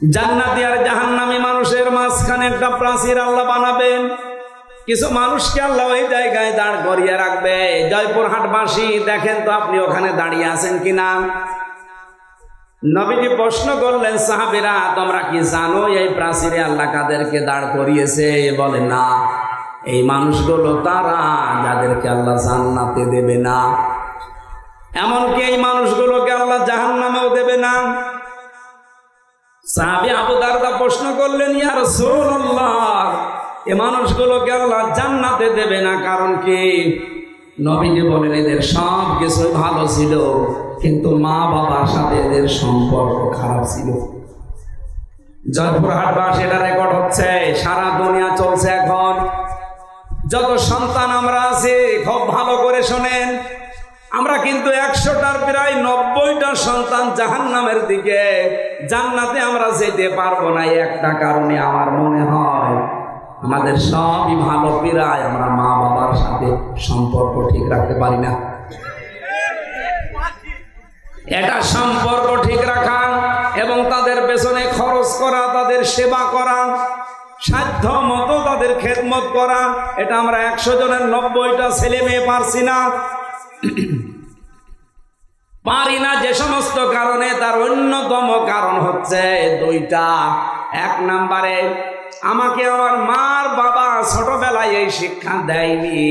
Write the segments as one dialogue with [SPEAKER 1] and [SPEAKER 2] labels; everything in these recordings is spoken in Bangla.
[SPEAKER 1] জান্নাতি আর জাহান্নামী মানুষের মাঝখানে একটা প্রাচীর আল্লাহ বানাবেন। কিছু মানুষকে আল্লাহ ওই জায়গায় দাঁড় করিয়ে রাখবে। জয়পুরহাটবাসী দেখেন তো আপনি ওখানে দাঁড়িয়ে আছেন কিনা। নবীজি প্রশ্ন করলেন, সাহাবীরা তোমরা কি জানো এই প্রাচীরে আল্লাহ কাদেরকে দাঁড় করিয়েছে? বলে না, এই মানুষগুলো তারা যাদেরকে আল্লাহ জান্নাতে দেবে না, এমনকি এই মানুষগুলোকে আল্লাহ জাহান্নামেও দেবে না। সাহাবী আবু দারদা প্রশ্ন করলেন, ইয়া রাসূলুল্লাহ, এই মানুষগুলোকে আল্লাহ জান্নাতে দেবে না কারণ কি? নবীজি বলেন, এদের সব কিছু ভালো ছিল, কিন্তু মা বাবার সাথে এদের সম্পর্ক খারাপ ছিল। জয়পুরহাটবাসী এটা রেকর্ড হচ্ছে, সারা দুনিয়া চলছে এখন। যত সন্তান আমরা আছি খুব ভালো করে শোনেন, আমরা কিন্তু 100টার প্রায় 90টা সন্তান জাহান্নামের দিকে, জান্নাতে আমরা যেতে পারবো না। একটা কারণে আমার মনে হয় আমাদের সবই ভালো, প্রায় আমরা মা বাবার সাথে সম্পর্ক ঠিক রাখতে পারি না। এটা সম্পর্ক ঠিক রাখা এবং তাদের পেছনে খরচ করা, তাদের সেবা করা, সাধ্য মতো তাদের খেদমত করা, এটা আমরা 100 জনের 90টা ছেলে মেয়ে পারছি না। পারি না যে সমস্ত কারণে, তার অন্যতম কারণ হচ্ছে 2টা। 1 নম্বরে আমাকে আমার মার বাবা ছোটবেলায় এই শিক্ষা দেয়নি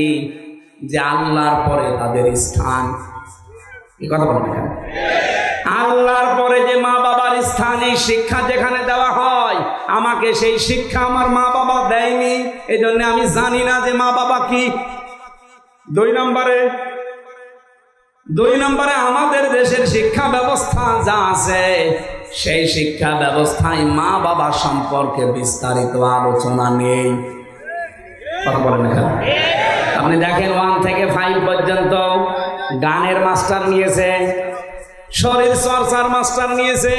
[SPEAKER 1] যে আল্লাহর পরে তাদের স্থান। এই কথা বলবেন, আল্লাহর পরে যে মা বাবার স্থান, এই শিক্ষা যেখানে দেওয়া হয়, আমাকে সেই শিক্ষা আমার মা বাবা দেয়নি, এই জন্য আমি জানি না যে মা বাবা কি। 2 নম্বরে আমাদের দেশের শিক্ষা ব্যবস্থা যা আছে, সেই শিক্ষা ব্যবস্থায় মা বাবা সম্পর্কে বিস্তারিত আলোচনা নেই। কথা বলেন না? আপনি দেখেন 1 থেকে 5 পর্যন্ত গানের মাস্টার নিয়েছে, শরীর চর্চার মাস্টার নিয়েছে,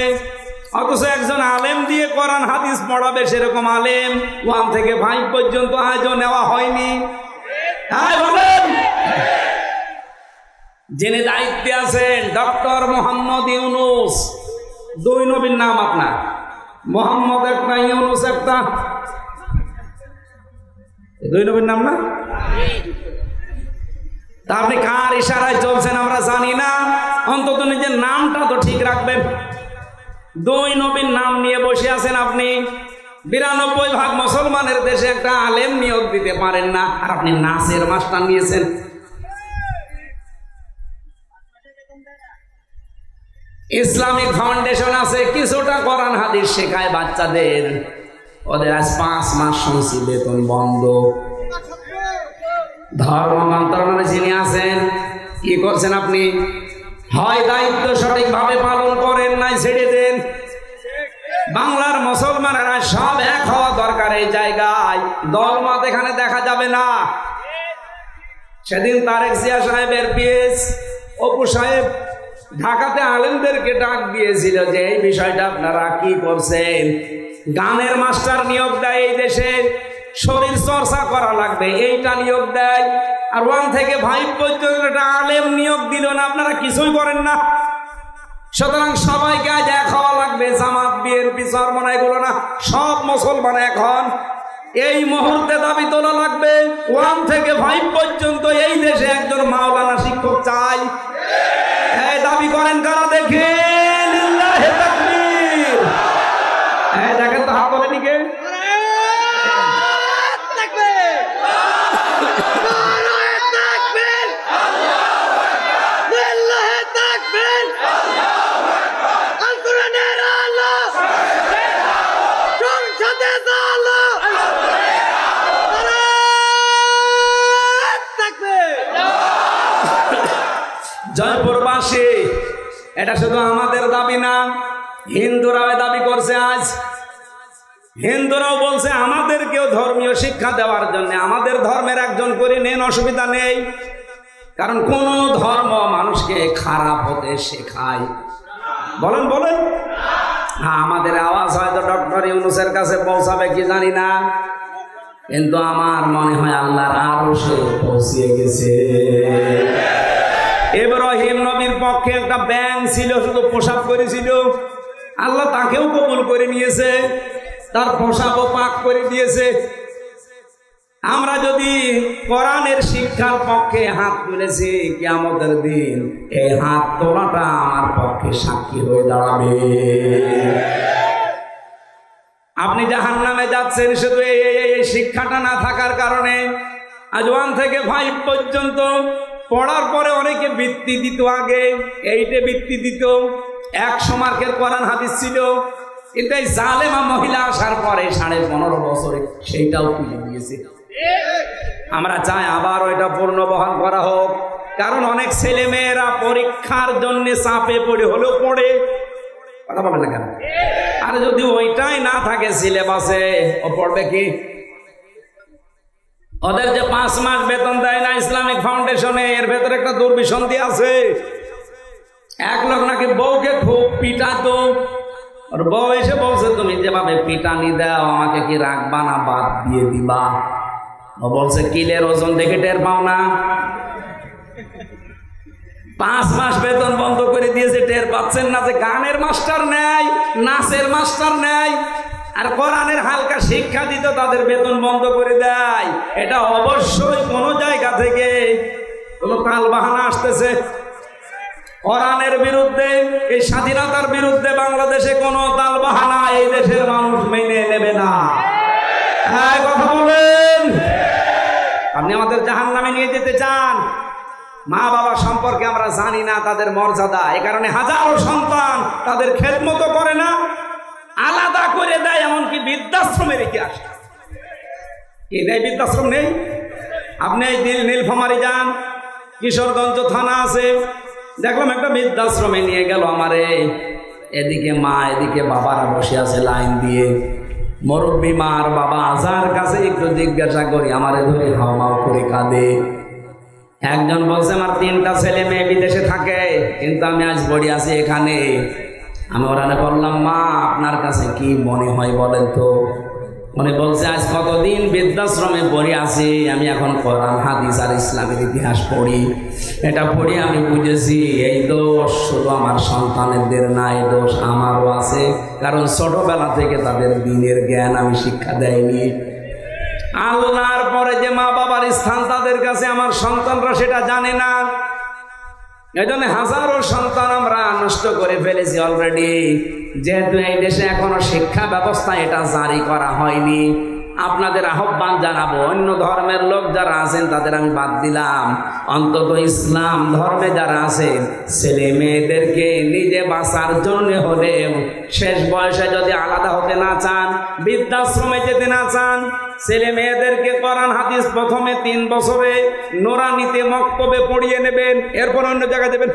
[SPEAKER 1] অথচ একজন আলেম দিয়ে কোরআন হাদিস পড়াবে সেরকম আলেম 1 থেকে 5 পর্যন্ত আজও নেওয়া হয়নি। যিনি দায়িত্বে আছেন ডক্টর মোহাম্মদ ইউনুস, 2 নবীর নাম আপনার, মোহাম্মদ একটা, ইউনুস একটা, 2 নবীর নাম না? তা আপনি কার ইশারায় চলছেন আমরা জানি না, অন্তত নিজের নামটা তো ঠিক রাখবেন। 2 নবীর নাম নিয়ে বসে আছেন আপনি। 92% মুসলমানের দেশে একটা আলেম নিয়োগ দিতে পারেন না, আর আপনি নাচের মাস্টার নিয়েছেন। ইসলামিক ফাউন্ডেশন আছে, কিছুটা কোরআন হাদিস শেখায় বাচ্চাদের, ওদের আজ 5 মাস শুনছি বেতন বন্ধ। ধর্ম মন্ত্রণালয়ে যিনি আছেন, কি করছেন আপনি? হয় দায়িত্ব সঠিকভাবে পালন করেন, নাই ছেড়ে দেন। বাংলার মুসলমানেরা সব এক হওয়া দরকার এই জায়গায়, দলমত এখানে দেখা যাবে না। সেদিন তারেক জিয়া সাহেবের পিএস অপু সাহেব ঢাকাতে আলেমদেরকে ডাক দিয়েছিল যে এই বিষয়টা আপনারা কি করছেন? গানের মাস্টার নিয়োগ দেয় এই দেশে, শরীর চর্চা করা লাগবে, এইটা নিয়োগ দেয়, আর 1 থেকে 5 পর্যন্ত একটা আলেম নিয়োগ দিল না, আপনারা কিছুই করেন না। সুতরাং সবাইকে আজ এক হওয়া লাগবে, জামাত বিএনপি চরমনা এগুলো না, সব মুসলমান এখন এই মুহূর্তে দাবি তোলা লাগবে 1 থেকে 5 পর্যন্ত এই দেশে একজন মাওলানা শিক্ষক চাই। এই দাবি করেন কারা দেখেন? লিল্লাহি তাকবীর। এই দেখেন তো হাত তোলেনি কে? জয়পুরবাসী, এটা শুধু আমাদের দাবি না, হিন্দুরাও দাবি করছে। আজ হিন্দুরাও বলছে আমাদেরকেও ধর্মীয় শিক্ষা দেওয়ার জন্য, আমাদের ধর্মের একজন করে নেন, অসুবিধা নেই। কারণ কোন ধর্ম মানুষকে খারাপ হতে শেখায়? বলেন বলেন। হ্যাঁ, আমাদের আওয়াজ হয়তো ডক্টর ইউনুসের কাছে পৌঁছাবে কি জানি না, কিন্তু আমার মনে হয় আল্লাহর আরশে পৌঁছে গেছে। ইব্রাহিম নবীর পক্ষে একটা ব্যাঙ ছিল, শুধু প্রসাব করেছিল। আল্লাহ তাকেও কবুল করে নিয়েছে, তার পোশাকও পাক করে দিয়েছে। আমরা যদি কোরআনের শিক্ষার পক্ষে হাত তুলেছি, কিয়ামতের দিন এই হাত তোলাটা আমার পক্ষে সাক্ষী হয়ে দাঁড়াবে। আপনি জাহান্নামে যাচ্ছেন শুধু এই শিক্ষাটা না থাকার কারণে। আজ 1 থেকে 5 পর্যন্ত পড়ার পরে অনেকে বৃত্তি দিত, আগে 8-এ বৃত্তি দিত, 100 মার্কের কোরআন হাদিস ছিল, কিন্তু এই জালেমা মহিলা আসার পরে 15.5 বছরে সেইটাও তুলে দিয়েছে। আমরা চাই আবার ওইটা পূর্ণ বহাল করা হোক, কারণ অনেক ছেলে মেয়েরা পরীক্ষার জন্য চাপে পড়ে হলেও পড়ে, কথা বলে না কেন? আর যদি ওইটাই না থাকে সিলেবাসে, ও পড়বে কি? ওদের যে 5 মাস বেতন দেয় না ইসলামিক ফাউন্ডেশনে, এর ভেতরে একটা দুর্বিসন্ধি আছে। এক লোক নাকি বউকে খুব পিটাতো, আর বউ এসে বলছে, তুমি যেভাবে পিটানি দাও আমাকে কি রাখবা না বাদ দিয়ে দিবা? ও বলছে, কিলের ওজন দেখে টের পাও না? 5 মাস বেতন বন্ধ করে দিয়েছে, টের পাচ্ছেন না যে গানের মাস্টার নেয়, নাচের মাস্টার নেয়, আর কোরআনের হালকা শিক্ষা দিত তাদের বেতন বন্ধ করে দেয়। এটা অবশ্যই কোনো জায়গা থেকে কোনো তাল বাহানা আসতেছে। কোরআনের বিরুদ্ধে, এই স্বাধীনতার বিরুদ্ধে বাংলাদেশে কোনো তাল বাহানা এই দেশের মানুষ মেনে নেবে না। হ্যাঁ, কথা বলেন। আপনি আমাদের জাহান্নামে নিয়ে যেতে চান? মা বাবা সম্পর্কে আমরা জানি না তাদের মর্যাদা, এ কারণে হাজারো সন্তান তাদের খেদমত করে না, আলাদা করে দেয়, এমনকি বৃদ্ধাশ্রমে রেখে আসে। কি দেয়? বৃদ্ধাশ্রম নেই? আপনি এই নীলফামারী যান, কিশোরগঞ্জ থানা আছে, দেখলাম একটা বৃদ্ধাশ্রমে নিয়ে গেল আমারে। এদিকে মা, এদিকে বাবারা বসে আছে লাইন দিয়ে। মুরব্বী মার বাবা যার কাছে একটু জিজ্ঞাসা করি, আমারে ধরে হাওমাও করে কাঁদে। একজন বলছে, আমার 3টা ছেলে মেয়ে বিদেশে থাকে, কিন্তু আমি আজ পড়ে আছি এখানে। আমি ওরানে বললাম, মা আপনার কাছে কি মনে হয় বলেন তো? উনি বলছে, আজ কতদিন বৃদ্ধাশ্রমে পড়ে আছি, আমি এখন কোরআন হাদিস আর ইসলামের ইতিহাস পড়ি। এটা পড়ি আমি বুঝেছি এই দোষ শুধু আমার সন্তানদের না, এই দোষ আমারও আছে, কারণ ছোটবেলা থেকে তাদের দ্বীনের জ্ঞান আমি শিক্ষা দেয়নি। আল্লাহর পরে যে মা বাবার স্থান তাদের কাছে আমার সন্তানরা সেটা জানে না। এই জন্য হাজারো সন্তান আমরা নষ্ট করে ফেলেছি অলরেডি, যেহেতু এই দেশে এখনো শিক্ষা ব্যবস্থা এটা জারি করা হয়নি। আপনাদের আহ্বান জানাবো, অন্য ধর্মের লোক যারা আছেন তাদের আমি বাদ দিলাম, অন্তত ইসলাম ধর্মে যারা আছেন ছেলে মেয়েদেরকে নিজে বাঁচার জন্য হলেও শেষ বয়সে যদি আলাদা হতে না চান, বৃদ্ধাশ্রমে যেতে না চান, ছেলে মেয়েদেরকে কোরআন হাদিস প্রথমে 3 বছরে নোরানিতে মক্তবে পড়িয়ে নেবেন, এরপর অন্য জায়গায় দেবেন।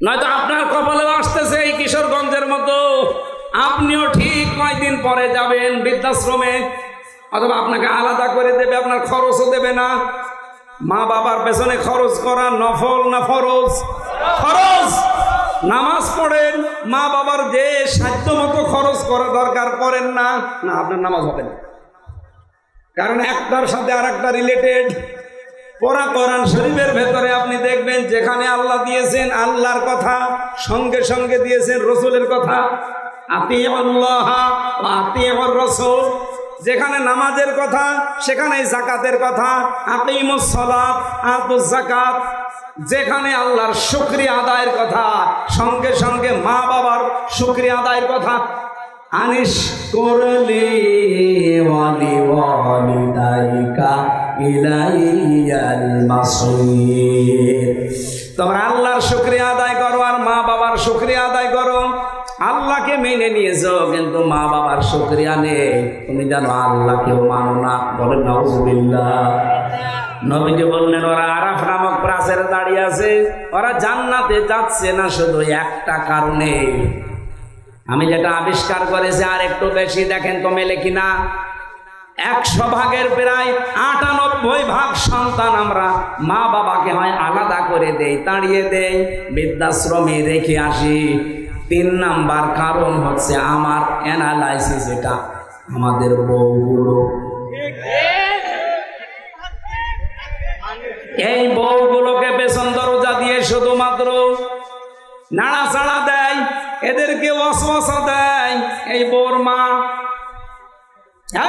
[SPEAKER 1] নয়তো আপনার কপালে আসতেছে এই কিশোরগঞ্জের মতো, আপনিও ঠিক কয়েকদিন পরে যাবেন বৃদ্ধাশ্রমে, অথবা আপনাকে আলাদা করে দেবে, আপনার খরচও দেবে না। মা বাবার পেছনে খরচ করা নফল না ফরজ? খরচ। নামাজ পড়েন, মা বাবার যে সাধ্য মতো খরচ করা দরকার করেন না, না আপনার নামাজ হবে না, কারণ একটার সাথে আর একটা রিলেটেড। পড়া কোরআন শরীফের ভেতরে আপনি দেখবেন যেখানে আল্লাহ দিয়েছেন আল্লাহর কথা, সঙ্গে সঙ্গে দিয়েছেন রসুলের কথা, আতিউল্লাহ ওয়া আতিউর রাসূল। যেখানে নামাজের কথা সেখানে যাকাতের কথা, আকিমুস সালাত আতুজ যাকাত। যেখানে আল্লাহর শুকরিয়া আদায়ের কথা সঙ্গে সঙ্গে মা বাবার শুকরিয়া আদায়ের কথা। আনিশ করলি ওয়ালি ওয়ালিদাইকা ইলাইয়াল মাসির। তোমরা আল্লাহর শুকরিয়া আদায় করো আর মা বাবার শুকরিয়া আদায় করো। আল্লাহকে মেনে নিয়েছো কিন্তু মা বাবার শুকরিয়া নেই, তুমি জানো আল্লাহকেও মানো না। বলেন নাউজুবিল্লাহ। নবীজি বললেন, ওরা আরাফ নামক প্রাচীরে দাঁড়িয়ে আছে, ওরা জান্নাতে যাচ্ছে না শুধু একটা কারণে, আমি যেটা আবিষ্কার করেছি আর একটু বেশি, দেখেন তো মেলে কিনা। 100 ভাগের প্রায় 98 ভাগ সন্তান আমরা মা বাবাকে হয় আলাদা করে দেই, তাড়িয়ে দেই, বৃদ্ধাশ্রমে রেখে আসি। 3 নাম্বার কারণ হচ্ছে আমার অ্যানালাইসিস, এটা আমাদের বউগুলো। এই বউগুলোকে পেছন দরজা দিয়ে শুধুমাত্র নাড়াচাড়া দেয়, এদেরকে ওয়াসওয়াসা দেয় এই বউর মা।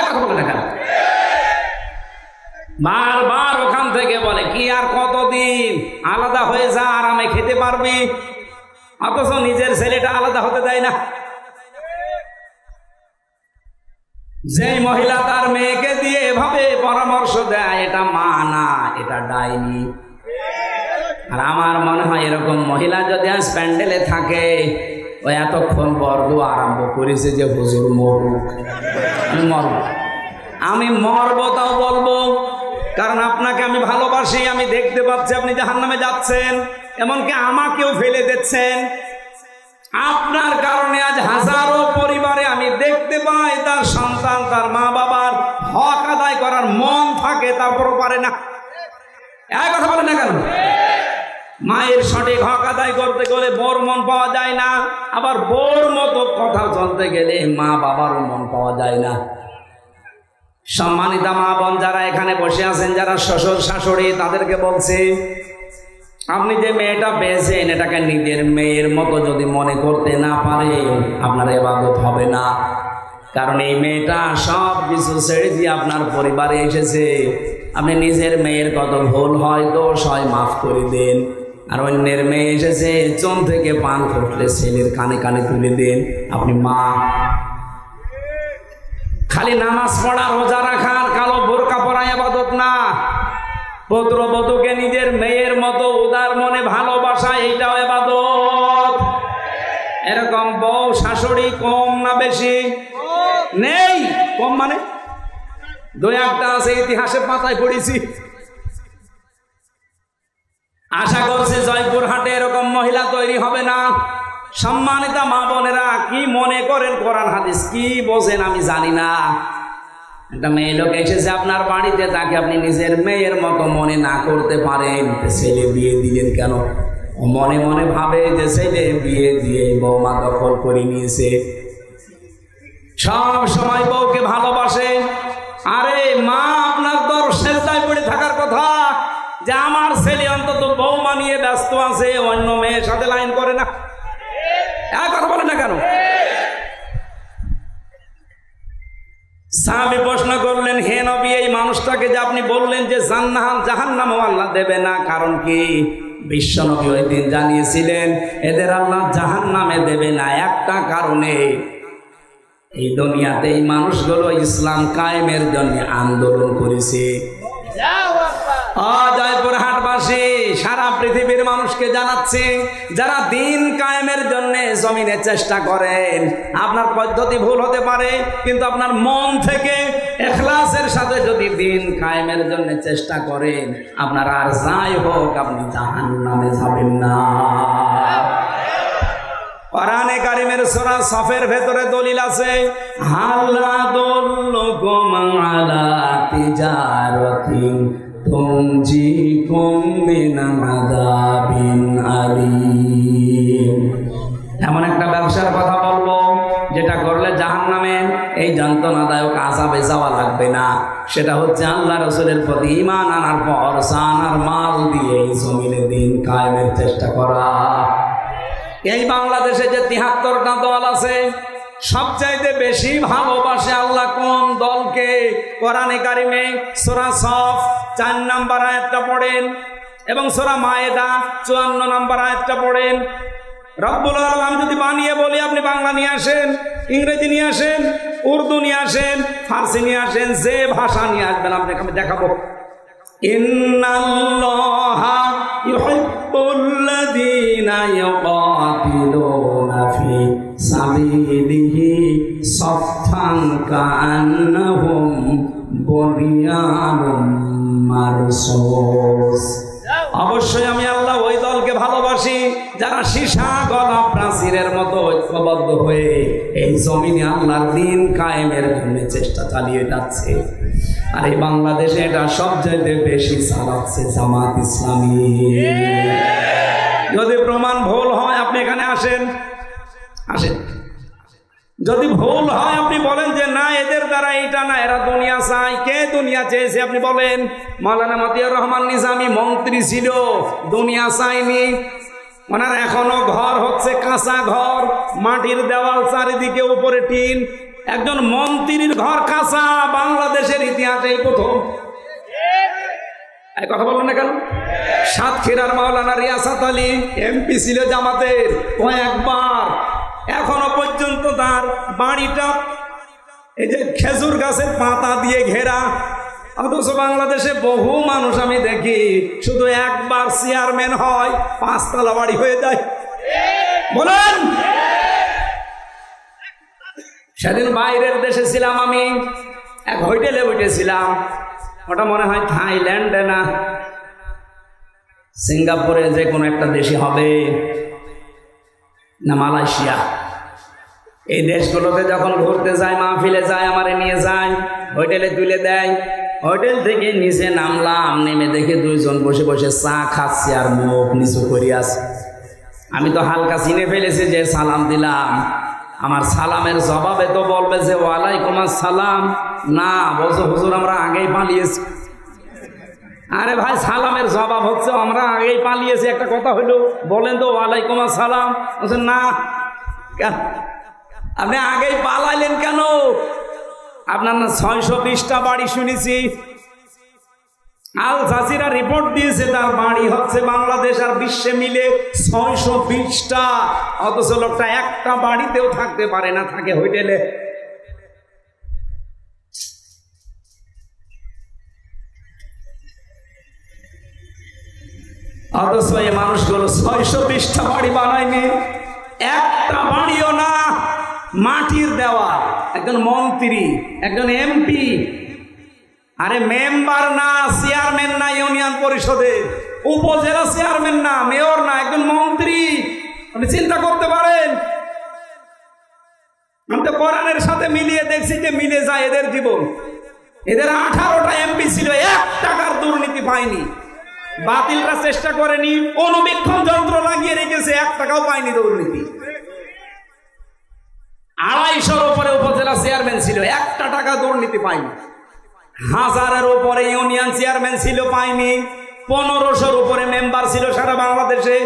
[SPEAKER 1] কথা বলে না কেন? বারবার ওখান থেকে বলে কি আর কতদিন আলাদা হয়ে যা, আরামে খেতে পারবি, অথচ নিজের ছেলেটা আলাদা হতে দেয় না। যে মহিলা তার মেয়েকে দিয়ে এভাবে পরামর্শ দেয়, এটা মা না, এটা ডাইনি। আর আমার মনে হয় এরকম মহিলা যদি আজ প্যান্ডেলে থাকে, ওই এতক্ষণ বর্গ আরম্ভ করেছে যে হুজুর মরুক, আমি মরব তাও বলবো, কারণ আপনাকে আমি ভালোবাসি, আমি দেখতে পাচ্ছি আপনি জাহান্নামে যাচ্ছেন, এমনকি আমাকেও ফেলে দিচ্ছেন। আপনার কারণে আজ হাজারো পরিবারে আমি দেখতে পাই তার সন্তান তার মা বাবার হক আদায় করার মন থাকে, তারপরও পারে না। এক কথা বলে না কেন? মায়ের সঠিক হক আদায় করতে গেলে বোর মন পাওয়া যায় না, আবার বোর মতো কথা চলতে গেলে মা বাবারও মন পাওয়া যায় না। সম্মানিতা মা বোন যারা এখানে বসে আছেন, যারা শ্বশুর শাশুড়ি, তাদেরকে বলছি, আপনি যে মেয়েটা পেয়েছেন এটাকে নিজের মেয়ের মতো যদি মনে করতে না পারেন, আপনার ইবাদত হবে না। কারণ এই মেয়েটা সব কিছু ছেড়ে দিয়ে আপনার পরিবারে এসেছে। আপনি নিজের মেয়ের কত ভুল হয়, দোষ হয়, মাফ করে দেন। আর অন্যের মেয়ে এসেছে, চুন থেকে পান ফুটলে ছেলের কানে কানে তুলে দেন। আপনি মা। খালি নামাজ পড়া, রোজা রাখার, কালো বোরকা পরা ইবাদত না। পুত্রবধূকে নিজের মেয়ের মতো উদার মনে ভালোবাসা, এইটাও ইবাদত। এরকম বউ শাশুড়ি কম না বেশি? নেই। কম মানে দুই একটা আছে, ইতিহাসের পাতায় পড়েছি। আশা করছি জয়পুরহাটে এরকম মহিলা তৈরি হবে না। সম্মানিতা মা বোনেরা, কি মনে করেন কোরআন হাদিস কি বোঝেন আমি জানি না। একটা মেয়ে লোক এসেছে আপনার বাড়িতে, তাকে আপনি নিজের মেয়ের মতো মনে না করতে পারেন, ছেলে বিয়ে দিলেন কেন? মনে মনে ভাবে যে ছেলে বিয়ে দিয়ে বৌমা দখল করে নিয়েছে। সব সময় বউকে ভালোবাসে। আরে মা, আপনার দর্শের দায় পড়ে থাকার কথা যে আমার ছেলে অন্তত বৌমা নিয়ে ব্যস্ত আছে, অন্য মেয়ের সাথে লাইন করে না। কথা বলে না কেন? সাহাবী প্রশ্ন করলেন, হে নবী, এই মানুষটাকে যে আপনি বললেন যে জাহান্নাম আল্লাহ দেবে না, কারণ কি? বিশ্ব নবী ওই দিন জানিয়েছিলেন এদের আল্লাহ জাহান্নামে দেবে না একটা কারণে, এই দুনিয়াতে এই মানুষগুলো ইসলাম কায়েমের জন্য আন্দোলন করেছে। জয়পুরহাটবাসী সারা পৃথিবীর মানুষকে জানাচ্ছে, যারা দিন কায়েমের জন্য জমিনে চেষ্টা করেন, আপনার পদ্ধতি ভুল হতে পারে, কিন্তু আপনার মন থেকে ইখলাসের সাথে যদি দিন কায়েমের জন্য চেষ্টা করেন, আপনার আর যাই হোক আপনি জাহান্নামে যাবেন না। কোরআনে কারিমের সূরা সফের ভেতরে দলিল আছে, হাল আদুল্লুকুম আলা তিজারাতিন তুনজিকুম মিন আযাবিন আলীম। এমন একটা ব্যবসার কথা বলবো যেটা করলে জাহান্নামে এই যন্ত্রণাদায়ক আযাবে যাওয়া লাগবে না। সেটা হচ্ছে আল্লাহ রাসূলের প্রতি ঈমান আনার পর জান আর মাল দিয়ে এই জমিনে দিন কায়েমের চেষ্টা করা। এই বাংলাদেশে যে ৭৩টা দল আছে, সবচাইতে বেশি ভালোবাসে আল্লাহ কোন দলকে? কোরআনে কারিমে সূরা সফ ৪ নম্বর আয়াতটা পড়েন এবং সূরা মায়েদা ৫৪ নম্বর আয়াতটা পড়েন। রব্বুল আলামিন, আমি যদি বানিয়ে বলি আপনি বাংলা নিয়ে আসেন, ইংরেজি নিয়ে আসেন, উর্দু নিয়ে আসেন, ফার্সি নিয়ে আসেন, যে ভাষা নিয়ে আসবেন আপনাকে আমি দেখাবো। ইন্নাল্লাহা ইউহিব্বুল্লাযীনা ইউকাতিলুনা ফি সাবিলিহি সাফফান কাআন্নাহুম বুনিয়ানুম মারসুস। অবশ্যই আমি আল্লাহ ওই দলকে ভালোবাসি যারা সীসা গলা প্রাচীরের মতো ঐক্যবদ্ধ হয়ে এই জমিনে আল্লাহর দিন কায়েমের জন্য চেষ্টা চালিয়ে যাচ্ছে। আর এই বাংলাদেশে এটা সবচেয়ে বেশি চালাচ্ছে জামাত ইসলামী। যদি প্রমাণ ভুল হয় আপনি এখানে আসেন, যদি ভুল হয় আপনি বলেন যে না এদের দ্বারা এটা না, এরা দুনিয়া চায়। কে দুনিয়া চেয়েছে আপনি বলেন? মাওলানা মতিয়ার রহমান নিজামী মন্ত্রী ছিল, দুনিয়া চায়নি। ওনার এখনো ঘর হচ্ছে কাঁচা ঘর, মাটির দেওয়াল, চারিদিকে উপরে টিন। একজন মন্ত্রীর ঘর কাঁচা বাংলাদেশের ইতিহাসে এই প্রথম। এই কথা বললেন না কেন? সাতক্ষীরার মাওলানা রিয়াসাত আলী এমপি ছিল জামাতের কয়েকবার, এখনো পর্যন্ত তার বাড়িটা এই যে খেজুর গাছের পাতা দিয়ে ঘেরা। অথচ বাংলাদেশে বহু মানুষ আমি দেখি শুধু একবার চেয়ারম্যান হয় 5 তলা বাড়ি হয়ে যায়। বলেন, সেদিন বাইরের দেশে ছিলাম আমি, এক হোটেলে উঠেছিলাম, ওটা মনে হয় থাইল্যান্ডে না সিঙ্গাপুরে, যে কোনো একটা দেশে হবে, না মালয়েশিয়া। এই দেশগুলোতে যখন ঘুরতে যায়, মাহফিলে যায়, আমারে নিয়ে যায়, হোটেলে তুলে দেয়। হোটেল থেকে নিচে নামলাম, নেমে দেখে 2 জন বসে বসে চা খাচ্ছে আর মুখ নিচু করে আছে। আমি তো হালকা চিনে ফেলেছি যে সালাম দিলাম, আমার সালামের জবাবে তো বলবে যে ওয়ালাইকুম আসসালাম, না বলছো হুজুর আমরা আগেই পালিয়েছি। আরে ভাই, সালামের জবাব হচ্ছে আমরা আগেই পালিয়েছি, একটা কথা হইলো, বলেন তো ওয়ালাইকুম আসসালাম। বলছেন না, আপনি আগেই পালাইলেন কেন? আপনার না 620টা বাড়ি শুনেছি, আল জাজিরা রিপোর্ট দিয়েছে তার বাড়ি হচ্ছে বাংলাদেশ আর বিশ্বে মিলে 620টা, অথচ লোকটা একটা বাড়িতেও থাকতে পারে না, থাকে হোটেলে। অথচ এই মানুষগুলো 620টা বাড়ি বানায়নি, একটা বাড়িও না, মাটির দেওয়া। একজন মন্ত্রী, একজন এমপি, আরে মেম্বার না, চেয়ারম্যান না ইউনিয়ন পরিষদে, উপজেলা চেয়ারম্যান না, মেয়র না, একজন মন্ত্রী। আপনি চিন্তা করতে পারেন? আমি তো কোরআনের সাথে মিলিয়ে দেখছি যে মিলে যায় এদের জীবন। এদের 18টা এমপি ছিল, 1 টাকার দুর্নীতি পায়নি। বাতিলরা চেষ্টা করেনি, অনুবীক্ষণ যন্ত্র লাগিয়ে রেখেছে, 1 টাকাও পায়নি দুর্নীতি। 250-এর উপরে উপজেলা চেয়ারম্যান ছিল, 1 টাকা দুর্নীতি পায়নি। 1000-এর উপরে ইউনিয়ন চেয়ারম্যান ছিল, পায়নি। 1500-এর উপরে মেম্বার ছিল সারা বাংলাদেশে,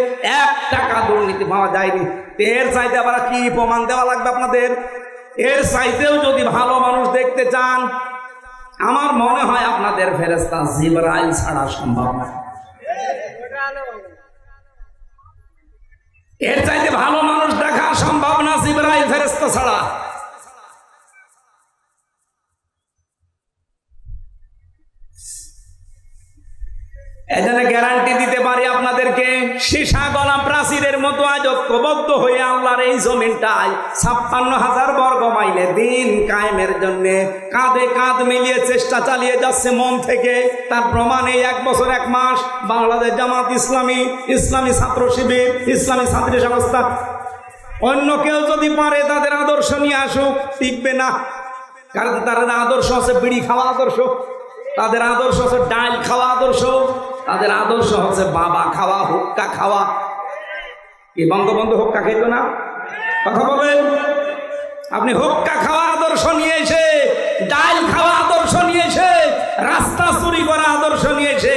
[SPEAKER 1] 1 টাকা দুর্নীতি পাওয়া যায়নি। এর চাইতে আবার কি প্রমাণ দেওয়া লাগবে আপনাদের? এর চাইতেও যদি ভালো মানুষ দেখতে চান, আমার মনে হয় আপনাদের ফেরেশতা জিবরাইল ছাড়া সম্ভব না। এর চাইতে ভালো মানুষ দেখা সম্ভব না জিবরাইল ফেরেশতা ছাড়া। এজন্য গ্যারান্টি দিতে পারি আপনাদেরকে, সীসা গলা প্রাচীরের মতো আজ ঐক্যবদ্ধ হয়ে আল্লাহর এই জমিনটায় 56,000 বর্গ মাইলে দিন কায়েমের জন্য কাঁধে কাঁধ মিলিয়ে চেষ্টা চালিয়ে যাচ্ছে মন থেকে। তার প্রমাণ এই 1 বছর 1 মাস বাংলাদেশ জামাত ইসলামী, ইসলামী ছাত্র শিবির, ইসলামী ছাত্রী সংস্থা, অন্য কেউ যদি পারে তাদের আদর্শ নিয়ে আসুক, টিকবে না। কারণ তাদের আদর্শ হচ্ছে বিড়ি খাওয়া আদর্শ, তাদের আদর্শ হচ্ছে ডাল খাওয়া আদর্শ, তাদের আদর্শ হচ্ছে বাবা খাওয়া, হুক্কা খাওয়া। কি বঙ্গবন্ধু হুক্কা খেত না? কথা বলেন। আপনি হুক্কা খাওয়া আদর্শ নিয়ে এসে, ডাল খাওয়া আদর্শ নিয়ে এসে, রাস্তা চুরি করা আদর্শ নিয়ে এসে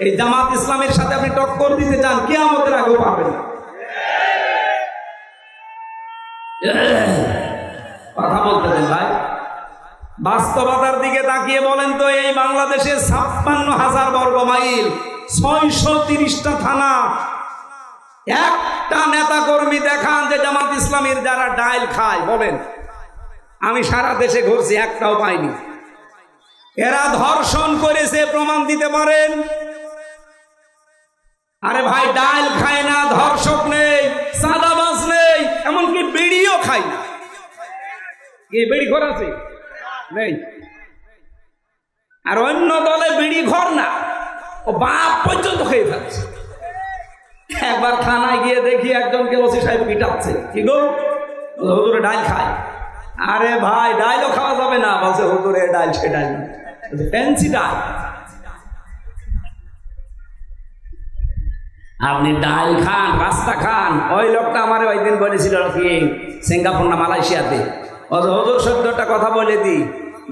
[SPEAKER 1] এই জামাত ইসলামের সাথে আপনি টক্কর দিতে চান, কিয়ামতের আগেও পাবেন না। কথা বলতে দেন ভাই। বাস্তবতার দিকে তাকিয়ে বলেন তো, এই বাংলাদেশে 56,000 বর্গ মাইল, 630টা থানা, একটা নেতা কর্মী দেখান যে জামাত ইসলামীর যারা ডাইল খায়, বলেন। আমি সারা দেশে ঘুরছি, একটাও পাইনি। এরা ধর্ষণ করেছে, প্রমাণ দিতে পারেন? আরে ভাই, ডাইল খায় না, ধর্ষক নেই, চাঁদাবাজ নেই, এমনকি বিড়িও খায় না। কি বিড়ি ঘর আছে? নেই। আর অন্য দলে বিড়ি ঘর না, ও বাপ পর্যন্ত খেয়ে ফেলছে। একবার থানায় গিয়ে দেখি একজনকে ওসি সাহেব পিটাচ্ছে। কি গো? হুজুরে ডাইল খায়। আরে ভাই, ডাইলও খাওয়া যাবে না, বলছে হুজুরে ডাইল, সে ডাইল ফ্যান্সি ডাইল। আপনি ডাইল খান, রাস্তা খান। ওই লোকটা আমার ওই দিন বলেছিল কি সিঙ্গাপুর না মালয়েশিয়াতে, হুজুর 14টা কথা বলে দিই,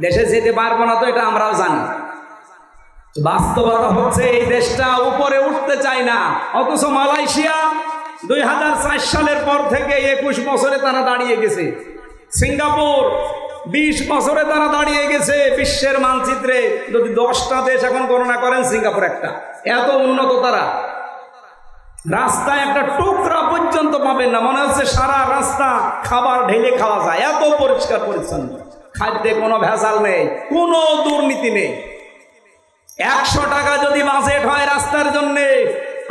[SPEAKER 1] দেশে যেতে পারবো না তো এটা আমরাও জানি। বাস্তবতা হচ্ছে এই দেশটা উপরে উঠতে চায় না, অথচ মালয়েশিয়া 2004 সালের পর থেকে 21 বছরে তারা দাঁড়িয়ে গেছে। সিঙ্গাপুর 20 বছরে তারা দাঁড়িয়ে গেছে বিশ্বের মানচিত্রে। যদি 10টা দেশ এখন গণনা করেন, সিঙ্গাপুর একটা। এত উন্নত তারা। রাস্তায় একটা টুকরা পর্যন্ত পাবেন না, মনে হচ্ছে সারা রাস্তা খাবার ঢেলে খাওয়া যায়, এত পরিষ্কার পরিচ্ছন্ন। খাদ্যে কোনো ভেজাল নেই, কোনো দুর্নীতি নেই। 100 টাকা যদি বাজেট হয় রাস্তার জন্য,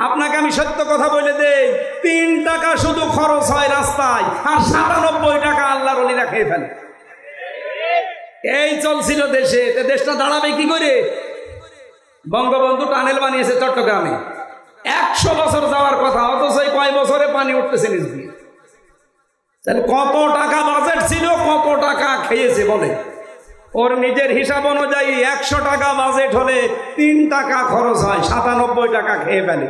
[SPEAKER 1] আপনাকে আমি সত্য কথা বলে দেই, 3 টাকা শুধু খরচ হয় রাস্তায়, আর 97 টাকা আল্লাহর ওলিরা খেয়ে ফেলে। এই চলছিল দেশে। দেশটা দাঁড়াবে কি করে? বঙ্গবন্ধু টানেল বানিয়েছে চট্টগ্রামে, 100 বছর যাওয়ার কথা, অথচ কয় বছরে পানি উঠতেছে নিচ দিয়ে। তাহলে কত টাকা বাজেট ছিল, কত টাকা খেয়েছে বলে? ওর নিজের হিসাব অনুযায়ী 100 টাকা বাজেট হলে 3 টাকা খরচ হয়, 97 টাকা খেয়ে ফেলে।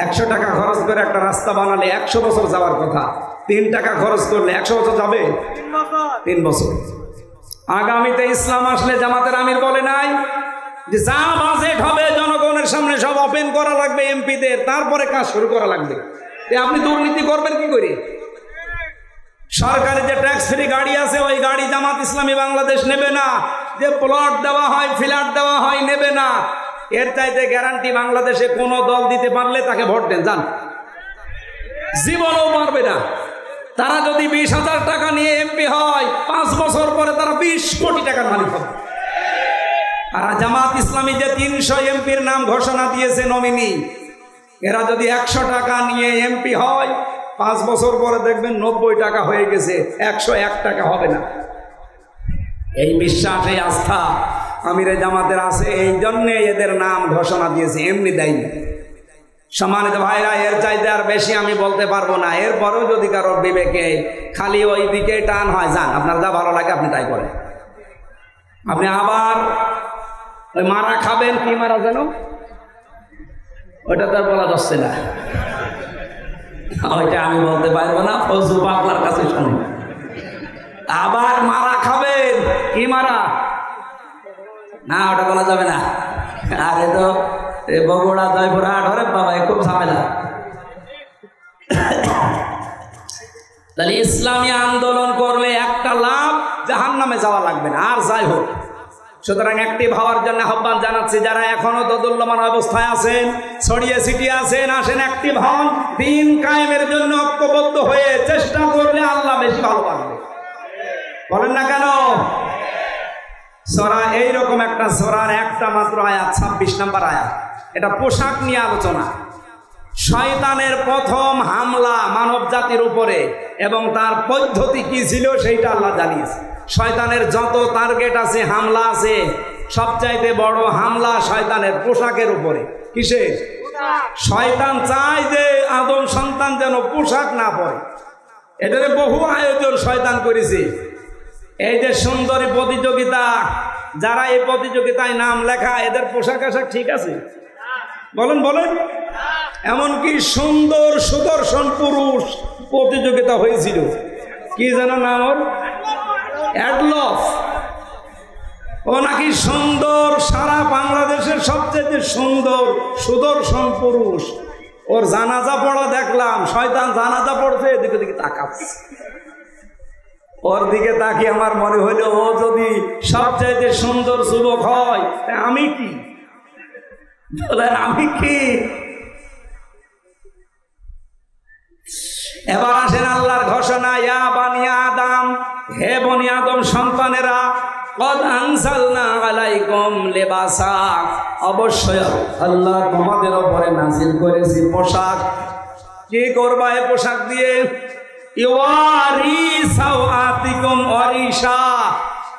[SPEAKER 1] 100 টাকা খরচ করে একটা রাস্তা বানালে 100 বছর যাওয়ার কথা, 3 টাকা খরচ করলে 100 বছর যাবে? 3 বছর। আগামীতে ইসলাম আসলে জামাতের আমির বলে নাই যে যা বাজেট হবে জনগণের সামনে সব ওপেন করা লাগবে এমপিদের, তারপরে কাজ শুরু করা লাগবে। আপনি দুর্নীতি করবেন কি করে? সরকারি যে ট্যাক্স ফ্রি গাড়ি আছে, ওই গাড়ি জামাত ইসলামী বাংলাদেশ নেবে না। যে প্লট দেওয়া হয়, ফ্ল্যাট দেওয়া হয়, নেবে না। এর চাইতে গ্যারান্টি বাংলাদেশে কোন দল দিতে পারলে তাকে ভোট দেন, যান। জীবনও পারবে না। তারা যদি 20,000 টাকা নিয়ে এমপি হয়, 5 বছর পরে তারা 20 কোটি টাকার মালিক হবে। আর জামাত ইসলামী যে 300 এমপির নাম ঘোষণা দিয়েছে নমিনি, এরা যদি 100 টাকা নিয়ে এমপি হয়, 5 বছর পরে দেখবেন 90 টাকা হয়ে গেছে, 101 টাকা হবে না। এই বিশ্বাস, এই আস্থা আমিরে জামাতের আছে, এই জন্যে এদের নাম ঘোষণা দিয়েছে, এমনি দেয়নি। সম্মানিত ভাইরা, এর চাইতে আর বেশি আমি বলতে পারবো না। এরপরেও যদি কারোর বিবেকে খালি ওই দিকে টান হয়, যান, আপনার যা ভালো লাগে আপনি তাই করেন। আপনি আবার ওই মারা খাবেন, কি মারা যেন, ওইটা তো আর বলা যাচ্ছে না, ওইটা আমি বলতে পারবো না, ফজলু পাগলার কাছে শুনুন। আবার মারা খাবেন, কি মারা, না ওটা বলা যাবে না। আরে তো বগুড়া, জয়পুরহাট, হরে বাবা, খুব ঝামেলা। তাহলে ইসলামী আন্দোলন করলে একটা লাভ, জাহান্নামে যাওয়া লাগবে না। আর যাই হোক, সুতরাং অ্যাক্টিভ হওয়ার জন্য আহ্বান জানাচ্ছি। যারা এখনো দোদুল্যমান অবস্থায় আছেন, ছড়িয়ে ছিটিয়ে আছেন, আসেন অ্যাক্টিভ হন। দিন কায়েমের জন্য ঐক্যবদ্ধ হয়ে চেষ্টা করলে আল্লাহ বেশি ভালো পারবে। বলেন না কেন? সূরা, এইরকম একটা সূরার একটা মাত্র আয়াত, 26 নম্বর আয়াত, এটা পোশাক নিয়ে আলোচনা। শয়তানের প্রথম হামলা মানব জাতির উপরে এবং তার পদ্ধতি কি ছিল সেইটা আল্লাহ জানিয়েছে। শয়তানের যত টার্গেট আছে, হামলা আছে, সবচাইতে বড় হামলা শয়তানের পোশাকের উপরে। কিসে? শয়তান চায় যে আদম সন্তান যেন পোশাক না পরে। এটারে বহু আয়োজন শয়তান করেছে। এই যে সুন্দরী প্রতিযোগিতা, যারা এই প্রতিযোগিতায় নাম লেখা, এদের পোশাক আশাক ঠিক আছে? বলেন বলেন। এমনকি সুন্দর সুদর্শন পুরুষ প্রতিযোগিতা হয়েছিল, কি যেন নাম ওর, অ্যাডলফ। ও নাকি সুন্দর, সারা বাংলাদেশের সবচেয়ে সুন্দর সুদর্শন পুরুষ। ওর জানাজা পড়া দেখলাম, শয়তান জানাজা পড়ছে, এদিকে দিকে তাকাচ্ছে। ওর দিকে তাকিয়ে আমার মনে হইল, ও যদি সবচাইতে সুন্দর যুবক হয়, আমি কি? বলেন আমি কি? এবার আসেন আল্লাহর ঘোষণা, ইয়া বানি আদম, হে বনি আদম সন্তানেরা, কদ আনজালনা আলাইকুম লিবাসা, অবশ্যই আল্লাহ তোমাদের উপরে নাযিল করেছি পোশাক। কি করবা এই পোশাক দিয়ে? ইওয়ারি সাওআতিকুম ওয়ারিশা,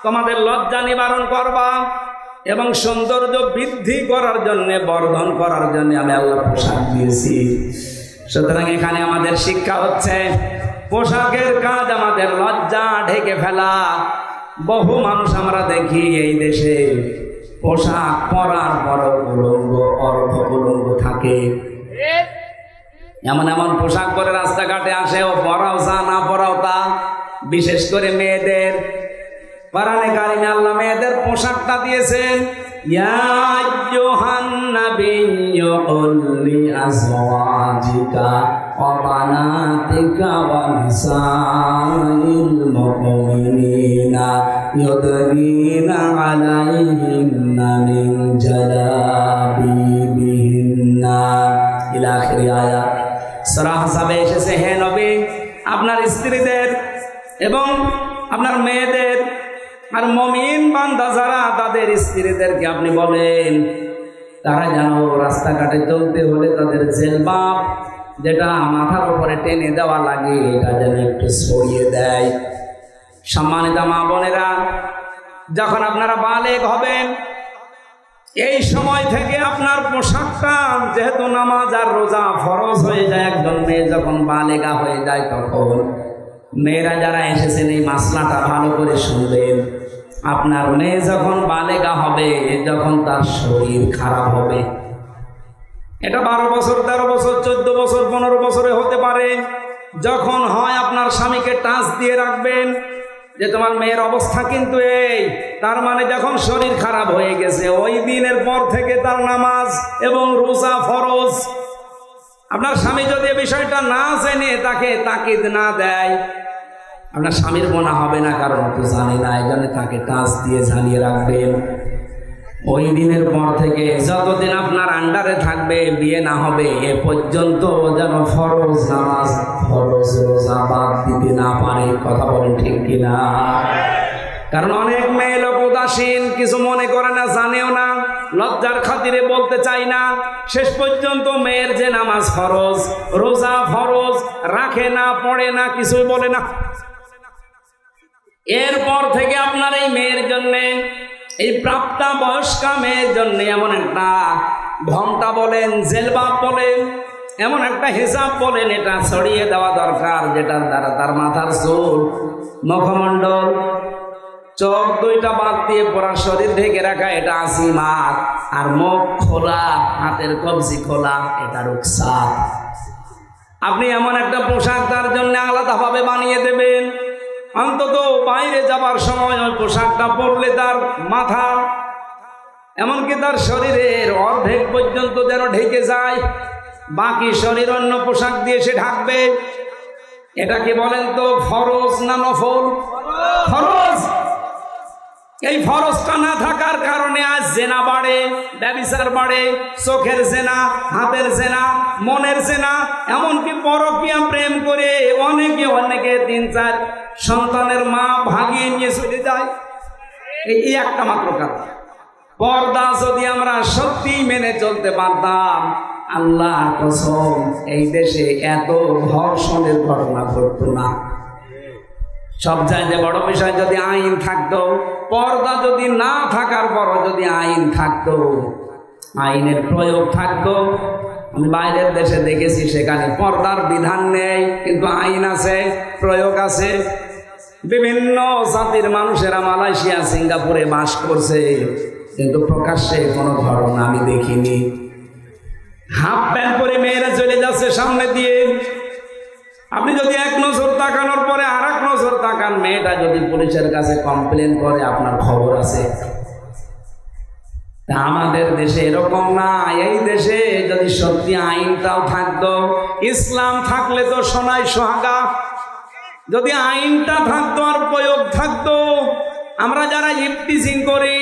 [SPEAKER 1] তোমাদের লজ্জা নিবারণ করবা এবং সৌন্দর্য বৃদ্ধি করার জন্য, বর্ধন করার জন্য আমি আল্লাহ পোশাক দিয়েছি। সুতরাং এখানে আমাদের শিক্ষা হচ্ছে, পোশাকের কাজ আমাদের লজ্জা ঢেকে ফেলা। বহু মানুষ আমরা দেখি এই দেশে পোশাক পরার পর উলঙ্গ, অর্ধ উলঙ্গ থাকে। এমন এমন পোশাক পরে রাস্তাঘাটে আসে, ও পরাও চা না পরাও তা। বিশেষ করে মেয়েদের, কোরআনে কারিমে আল্লাহ মেয়েদের পোশাকটা দিয়েছেন, ইয়া আইয়ুহান নাবিয়্যু কুল লিআজওয়াজিকা وبناتك ونساء المؤمنين يدنين عليهن من جلابيبهن إلى آخر آية সূরা হাসাবে এসেছে, হে নবী আপনার স্ত্রীদের এবং আপনার মেয়েদের আর মুমিন বান্দা যারা তাদের স্ত্রীদেরকে আপনি বলেন তারা যেন রাস্তাঘাটে চলতে হলে তাদের জিলবাব যেটা মাথার উপরে টেনে দেওয়া লাগে এটা যেন একটু সরিয়ে দেয়। সম্মানিত মা বোনেরা, যখন আপনারা বালেগ হবেন এই সময় থেকে আপনার পোশাকটা, যেহেতু নামাজ আর রোজা ফরজ হয়ে যায়, একজন মেয়ে যখন বালেগা হয়ে যায় তখন মেয়েরা যারা এসেছেন এই মাসলাটা ভালো করে শুনবেন। আপনার মেয়ে যখন বালেগা হবে, যখন তার শরীর খারাপ হবে, এটা 12 বছর 13 বছর 14 বছর 15 বছরে হতে পারে, যখন হয় আপনার স্বামীকে টাচ দিয়ে রাখবেন যে তোমার মেয়ের অবস্থা কিন্তু এই, তার মানে যখন শরীর খারাপ হয়ে গেছে ওই দিনের পর থেকে তার নামাজ এবং রোজা ফরজ। আপনার স্বামী যদি এই বিষয়টা না জেনে তাকে তাকিদ না দেয়, আপনার স্বামীর গুনাহ হবে না, কারণ তো জানে না, এই জন্য তাকে টাচ দিয়ে জানিয়ে রাখবেন। ওই দিনের পর থেকে যতদিন আপনার আন্ডারে থাকবে, বিয়ে না হবে এ পর্যন্ত যেন ফরজ নামাজ ফরজ রোজা বাদ দিতে না পারে। কথা বলেন ঠিক কিনা? কারণ অনেক মেয়ে লোক উদাসীন, কিছু মনে করে না, জানেও না, লজ্জার খাতিরে বলতে চাই না, শেষ পর্যন্ত মেয়ের যে নামাজ ফরজ রোজা ফরজ রাখে না, পড়ে না, কিছুই বলে না। এরপর থেকে আপনার এই মেয়ের জন্যে, এই প্রাপ্তা বয়স্কা মেয়ের জন্য এমন একটা ঘন্টা বলেন, জেলবাব বলেন, এমন একটা হিসাব বলেন, এটা ছড়িয়ে দেওয়া দরকার, যেটার দ্বারা তার মাথার চুল, মুখমণ্ডল, চোখ দুইটা বাদ দিয়ে পুরা শরীর ঢেকে রাখা, এটা আসিমাত, আর মুখ খোলা, হাতের কবজি খোলা, এটা রুকসাত। আপনি এমন একটা পোশাক তার জন্য আলাদাভাবে বানিয়ে দেবেন, অন্তত বাইরে যাবার সময় ওই পোশাকটা পরলে তার মাথা এমনকি তার শরীরের অর্ধেক পর্যন্ত যেন ঢেকে যায়, বাকি শরীর অন্য পোশাক দিয়ে সে ঢাকবে। এটা কি বলেন তো ফরজ না নফল? ফরজ। এই ফরজটা না থাকার কারণে আজ জেনা বাড়ে, ব্যভিচার বাড়ে, চোখের জেনা, হাতের জেনা, মনের জেনা, এমনকি পরকীয়া প্রেম করে অনেকে 3-4 সন্তানের মা ভাগিয়ে নিয়ে চলে যায়। এই একটা মাত্র কারণ। পর্দা যদি আমরা সত্যি মেনে চলতে পারতাম, আল্লাহ কসম এই দেশে এত ধর্ষণের ঘটনা ঘটতো না। সব চাইতে বড় বিষয় যদি আইন থাকতো, পর্দা যদি না থাকার পরও যদি আইন থাকতো, আইনের প্রয়োগ থাকতো। আমি বাইরের দেশে দেখেছি সেখানে পর্দার বিধান নেই, কিন্তু আইন আছে, প্রয়োগ আছে। বিভিন্ন জাতির মানুষেরা মালয়েশিয়া সিঙ্গাপুরে বাস করছে, কিন্তু প্রকাশ্যে কোনো ঘটনা আমি দেখিনি। হাফ প্যান্ট পরে মেয়েরা চলে যাচ্ছে সামনে দিয়ে, আপনি যদি এক নজর তাকানোর পরে আর এক নজর তাকান, মেয়েটা যদি পুলিশের কাছে কমপ্লেন করে আপনার খবর আছে। তা আমাদের দেশে এরকম না। এই দেশে যদি সত্যি আইনটাও থাকতো, ইসলাম থাকলে তো সোনায় সোহাগা, যদি আইনটা থাকতো আর প্রয়োগ থাকতো, আমরা যারা ইফটিজিং করি,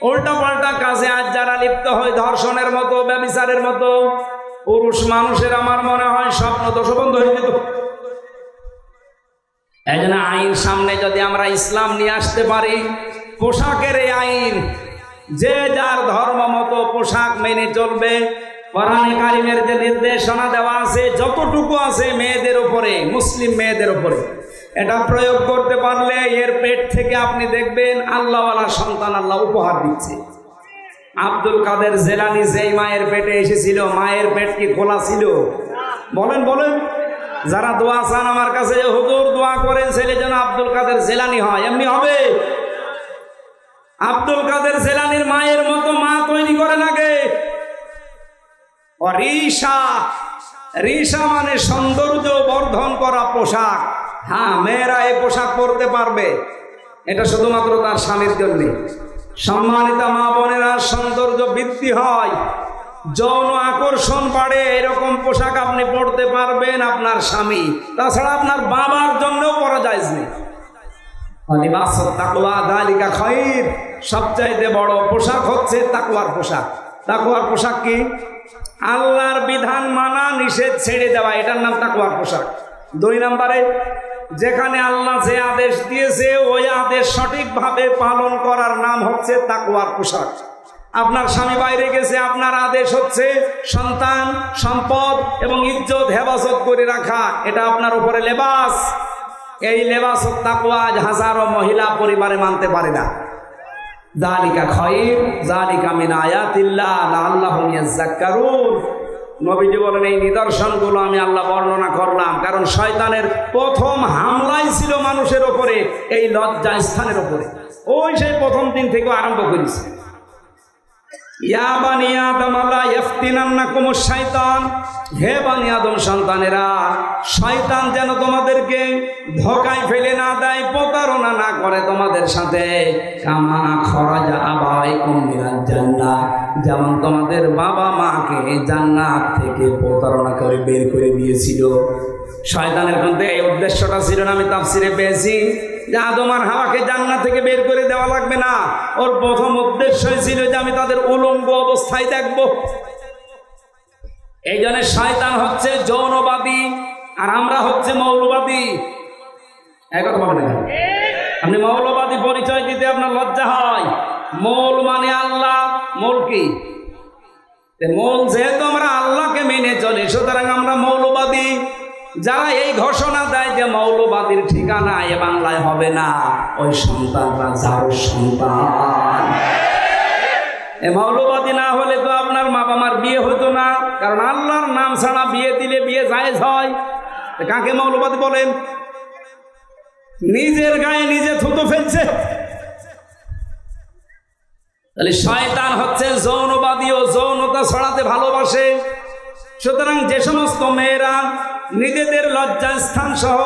[SPEAKER 1] উল্টা পাল্টা কাজে আজ যারা লিপ্ত হয়, ধর্ষণের মতো, ব্যভিচারের মতো, পুরুষ মানুষের আমার মনে হয় স্বপ্ন দোষ বন্ধ হয়ে যেত। এই জন্য আইন সামনে যদি আমরা ইসলাম নিয়ে আসতে পারি, পোশাকের এই আইন, যে যার ধর্ম মতো পোশাক মেনে চলবে। কোরআনে কারিমের যে নির্দেশনা দেওয়া আছে, যতটুকু আছে মেয়েদের উপরে, মুসলিম মেয়েদের উপরে, এটা প্রয়োগ করতে পারলে এর পেট থেকে আপনি দেখবেন আল্লাহওয়ালা সন্তান আল্লাহ উপহার দিচ্ছে। আব্দুল কাদের জেলানি যেই মায়ের পেটে এসেছিল, মায়ের পেট কি খোলা ছিল? বলেন বলেন। যারা দোয়া চান আমার কাছে, হুজুর দোয়া করেন ছেলে যেন আব্দুল কাদের জেলানি হয়, এমনি হবে? আব্দুল কাদের জেলানির মায়ের মতো মা তৈরি করে লাগে। রিসা, রিসা মানে সৌন্দর্য বর্ধন করা পোশাক। হ্যাঁ, মেয়েরা এই পোশাক পরতে পারবে, এটা শুধুমাত্র তার স্বামীর জন্য। সম্মানিতা মা বোনেরা, সৌন্দর্য বৃদ্ধি হয় যৌন আকর্ষণ বাড়ে এরকম পোশাক আপনি পরতে পারবেন আপনার স্বামী, তাছাড়া আপনার বাবার জন্যও পরা যায় না। লিবাসুত তাকওয়া যালিকা খায়র, সবচাইতে বড় পোশাক হচ্ছে তাকওয়ার পোশাক। তাকওয়ার পোশাক কি? আল্লাহর বিধান মানা, নিষেধ ছেড়ে দেওয়া, এটার নাম তাকওয়ার পোশাক। 2 নম্বরে, যেখানে আল্লাহ যে আদেশ দিয়েছে ওই আদেশ সঠিকভাবে পালন করার নাম হচ্ছে তাকওয়ার পোশাক। আপনার স্বামী বাইরে গেছে, আপনার আদেশ হচ্ছে সন্তান, সম্পদ এবং ইজ্জত হেফাজত করে রাখা, এটা আপনার উপরে লেবাস। এই লেবাস তাকওয়া হাজারো মহিলা পরিবারে মানতে পারে না। যালিকা খায়র যালিকা মিন আয়াতিল্লাহ লাআল্লাহুম ইয়াযাক্কারুন। নবীজি বলেন এই নিদর্শনগুলো আমি আল্লাহ বর্ণনা করলাম কারণ শয়তানের প্রথম হামলাই ছিল মানুষের উপরে এই লজ্জা স্থানের উপরে। ওই সেই প্রথম দিন থেকে আরম্ভ করেছে। ইয়া বানি আদম লা ইফতিনান্নাকুমুশ শাইতান, হে বানি আদম সন্তানেরা, শয়তান যেন তোমাদেরকে ধোঁকায় ফেলে না দেয়, প্রতারণা না করে তোমাদের সাথে। কামা খরাজা আবাইকুম মিনাল জান্নাহ, যেমন তোমাদের বাবা মাকে জান্নাত থেকে প্রতারণা করে বের করে দিয়েছিল। শয়তানের কিন্তু এই উদ্দেশ্যটা ছিল না, আমি তাফসিরে পেয়েছি যে আদম আর হাওয়াকে জান্নাত থেকে বের করে দেওয়া লাগবে না। ওর প্রথম উদ্দেশ্যই ছিল যে আমি তাদের উলঙ্গ অবস্থায় দেখব। এই জন্য শয়তান হচ্ছে যৌনবাদী আর আমরা হচ্ছে মৌলবাদী। এক কথা বলেন, আপনি মৌলবাদী পরিচয় দিতে আপনার লজ্জা হয়। মৌল মানে আল্লাহ, মৌল কি? মৌল যেহেতু আমরা আল্লাহকে মেনে চলি, সুতরাং আমরা মৌলবাদী। যারা এই ঘোষণা দেয় যে মৌলবাদীর ঠিকানা এ বাংলায় হবে না, ওই সন্তানরা যার সন্তান। এ মৌলবাদী না হলে তো আপনার বাবা মার বিয়ে হতো না, কারণ আল্লাহর নাম ছাড়া বিয়ে দিলে বিয়ে জায়েজ হয়। কাকে মৌলবাদী বলেন? নিজের গায়ে নিজে থুতো ফেলছে। তাহলে শয়তান হচ্ছে যৌনবাদী ও যৌনতা ছড়াতে ভালোবাসে। সুতরাং যে সমস্ত মেয়েরা নিজেদের লজ্জাস্থান সহ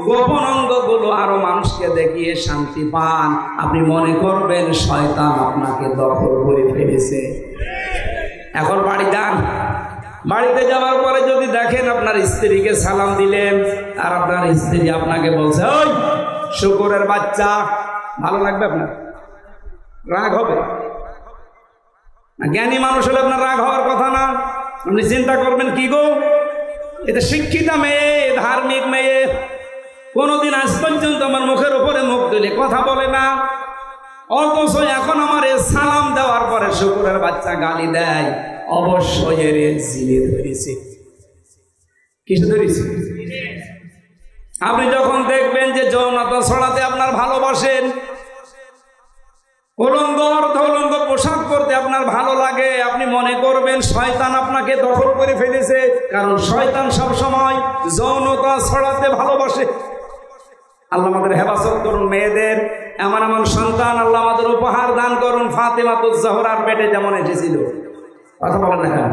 [SPEAKER 1] গোপন অঙ্গগুলো আরো মানুষকে দেখিয়ে শান্তি পান, আপনি মনে করবেন শয়তান আপনাকে দখল করে ফেলেছে। এখন বাড়ি যান, বাড়িতে যাওয়ার পরে যদি দেখেন আপনার স্ত্রীকে সালাম দিলেন আর আপনার স্ত্রী আপনাকে বলছে ওই শুকরের বাচ্চা, ভালো লাগবে? আপনার রাগ হবে? জ্ঞানী মানুষ হলে আপনার রাগ হওয়ার কথা না। আপনি চিন্তা করবেন কি গো, এটা শিক্ষিতা মেয়ে, ধার্মিক মেয়ে, কোনোদিন আজ পর্যন্ত আমার মুখের উপরে মুখ তুলে কথা বলে না, অথচ এখন আমার সালাম দেওয়ার পরে শুকরের বাচ্চা গালি দেয়। অবশ্যই এর জিনে ধরেছে। কিসে ধরেছে? আপনি যখন দেখবেন যে যৌনতা ছড়াতে আপনার ভালোবাসেন, উলঙ্গ অর্ধ উলঙ্গ পোশাক পরতে আপনার ভালো লাগে, আপনি মনে করবেন শয়তান আপনাকে দখল করে ফেলেছে। কারণ শয়তান সব সময় যৌনতা ছড়াতে ভালোবাসে। আল্লাহ আমাদের হেফাজত করুন। মেয়েদের এমন এমন সন্তান আল্লাহ আমাদের উপহার দান করুন। ফাতেমাতুজ জাহরার পেটে যেমন এসেছিল, কথা বলেন না কেন?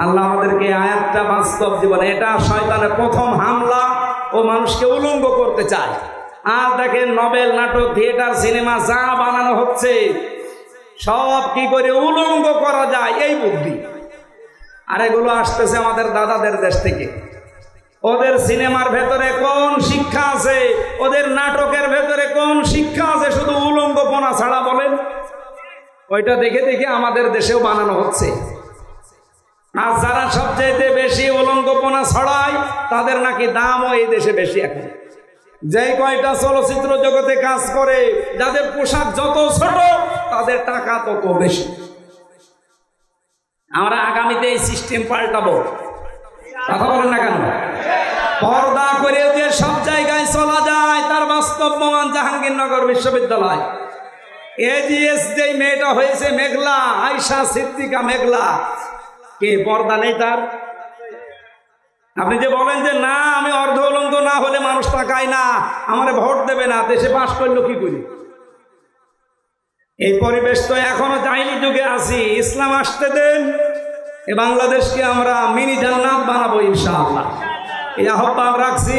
[SPEAKER 1] আল্লাহ আমাদেরকে আয়াতটা বাস্তব জীবনে, এটা শয়তানের প্রথম হামলা, ও মানুষকে উলঙ্গ করতে চায়। আর দেখেন নভেল, নাটক, থিয়েটার, সিনেমা যা বানানো হচ্ছে সব কি করে উলঙ্গ করা যায় এই বুদ্ধি। আর এগুলো আসতেছে আমাদের দাদাদের দেশ থেকে। ওদের সিনেমার ভেতরে কোন শিক্ষা আছে? ওদের নাটকের ভেতরে কোন শিক্ষা আছে? শুধু উলঙ্গপনা ছাড়া বলেন। ওইটা দেখে দেখে আমাদের দেশেও বানানো হচ্ছে। আর যারা সবচেয়ে বেশি উলঙ্গপনা ছড়ায় তাদের নাকি দামও এই দেশে বেশি। এখন যে কয়টা চলচ্চিত্র জগতে কাজ করে, যাদের পোশাক যত ছোট তাদের টাকা তত বেশি। আমরা আগামীতে এই সিস্টেম পাল্টাবো, কথা বলেন না কেন? পর্দা করে যে সব জায়গায় চলা যায় তার বাস্তব প্রমাণ জাহাঙ্গীরনগর বিশ্ববিদ্যালয়। এজিএস যে মেয়েটা হয়েছে মেঘলা, আয়শা সিদ্দিকা মেঘলা, কে পর্দা নেই তার? আপনি যে বলেন যে না আমি অর্ধ উলঙ্গ না হলে মানুষ তাকায় না, আমারে ভোট দেবে না, দেশে পাশ করলো কি করি? এই পরিবেশ তো এখনো জাহিলি যুগে আছি। ইসলাম আসতে দেন, এ বাংলাদেশকে আমরা মিনি জান্নাত বানাবো ইনশাআল্লাহ। এই আহ্বান রাখছি।